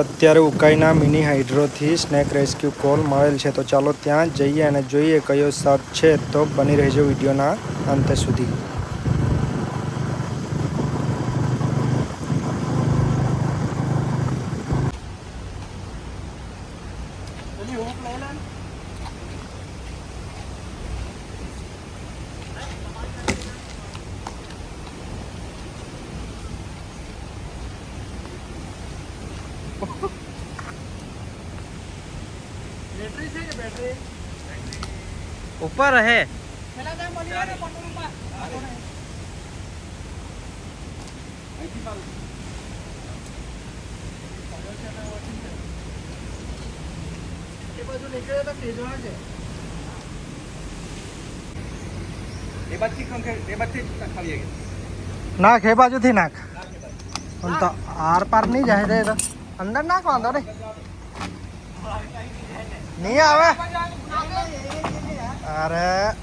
અત્યારે ઉકાઈના mini હાઇડ્રોથી snake rescue call મળેલ છે, તો ચાલો ત્યાં જઈએ અને જોઈએ કયો સાપ છે. તો બની રહેજો વિડીયોના અંત સુધી. ऊपर है નાખ એ બાજુથી નાખ. તો આર પાર નહીં જાય રે, તો અંદર નાખ, વાંધો નહીં આવે. અરે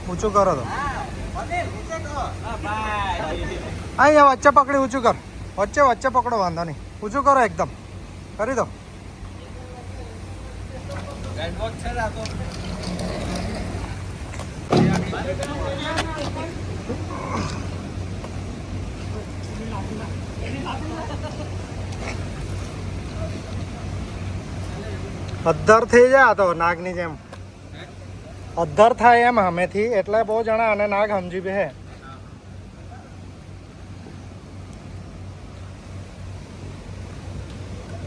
ઊંચું કરો તો અહીંયા વચ્ચે પકડી ઊંચું કર. વચ્ચે પકડો, વાંધો નહીં. ઊંચું કરો, એકદમ કરી દો. અદ્ધર થઈ જાય તો નાગની જેમ અદ્ધર થાય એમ સામેથી, એટલે બહુ જણા અને નાગ સમજી બે.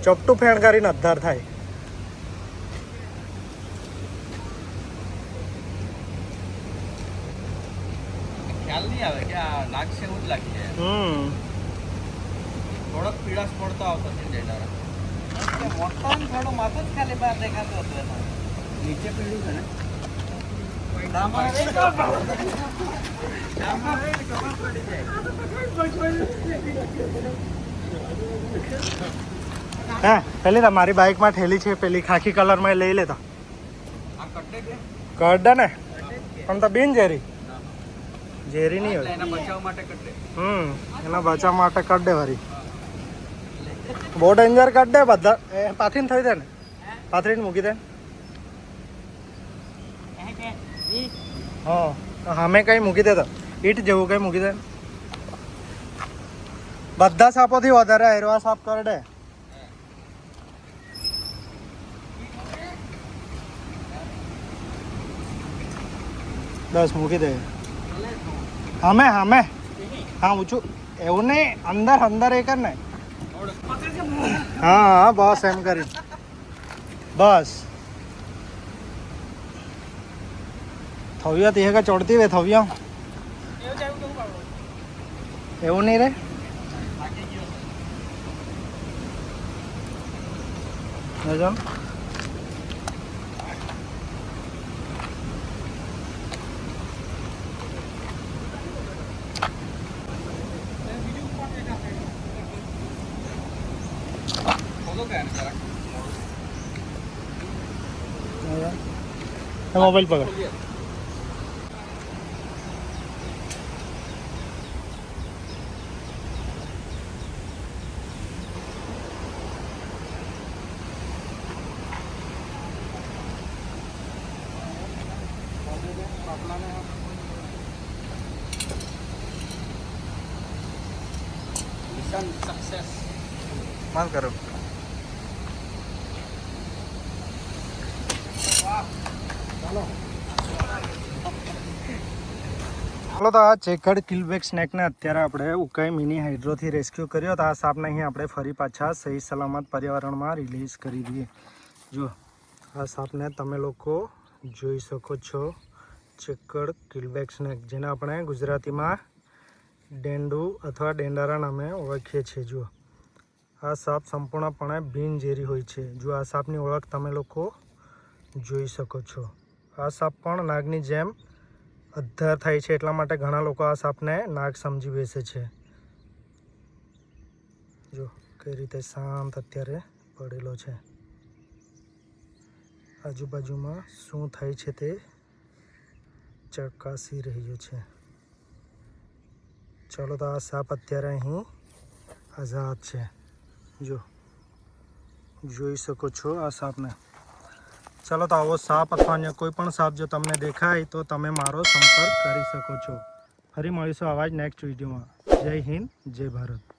ચોપટું ફેણ કરીને અદ્ધર થાય. ખ્યાલ નહીં આવે કે આ લાગશે એવું જ લાગશે. થોડોક પીળાશ પડતો આવતો છે ડેડારા. મોટો ને થોડો માથું જ ખાલી બહાર દેખાતો હતો એમાં. નીચે પીળું છે ને. હે પેલી મારી બાઇકમાં ઠેલી છે, પેલી ખાખી કલરમાં લઈ લેતા. કડે ને પણ તો બિન ઝેરી નહીં હોય. એના બચાવ માટે કડે. એના બચાવ માટે કડે વારી. બહુ ડેન્જર કડે બધા. પાથરીને થઈ જાય ને, પાથરીને મૂકી દે. હા સામે કઈ મૂકી દે, તો ઈટ જેવું કઈ મૂકી દે. બધા સાપોથી વધારે આયરવા સાપ કરડે. બસ મૂકી દે. હામે હા ઊંચું એવું નહીં, અંદર એ કર ને. હા બસ એમ કરી, બસ થવ્યા તે કે ચડતી વે થવ્યા એવું નહીં રે. મોબાઈલ પકડ. સક્સેસ માલ કરો. ચાલો તો આ ચેકડ કિલબેક સ્નેકને અત્યારે આપણે ઉકાઈ મિની હાઇડ્રોથી રેસ્ક્યુ કર્યો. તો આ સાપને અહીં આપણે ફરી પાછા સહી સલામત પર્યાવરણમાં રિલીઝ કરી દઈએ. જો આ સાપને તમે લોકો જોઈ શકો છો, ચેકડ કિલબેક સ્નેક, જેને આપણે ગુજરાતીમાં ડેન્ડુ અથવા ડેન્ડારા નામે ઓળખીએ છીએ. જો આ સાપ સંપૂર્ણપણે બિનઝેરી હોય છે. જો આ સાપની ઓળખ તમે લોકો જોઈ શકો છો. આ સાપ પણ નાગની જેમ અદ્ધર થાય છે, એટલા માટે ઘણા લોકો આ સાપને નાગ સમજી બેસે છે. જો કઈ રીતે શાંત અત્યારે પડેલો છે. આજુબાજુમાં શું થાય છે તે ચકાસી રહ્યો છે. ચાલો તો આ સાપ અત્યારે અહીં આઝાદ છે. જો જોઈ શકો છો આ સાપને. ચાલો તો આવો સાપ અથવા અન્ય કોઈ પણ સાપ જો તમને દેખાય તો તમે મારો સંપર્ક કરી શકો છો. ફરી મળીશું આવા જ નેક્સ્ટ વિડીયોમાં. જય હિન્દ, જય ભારત.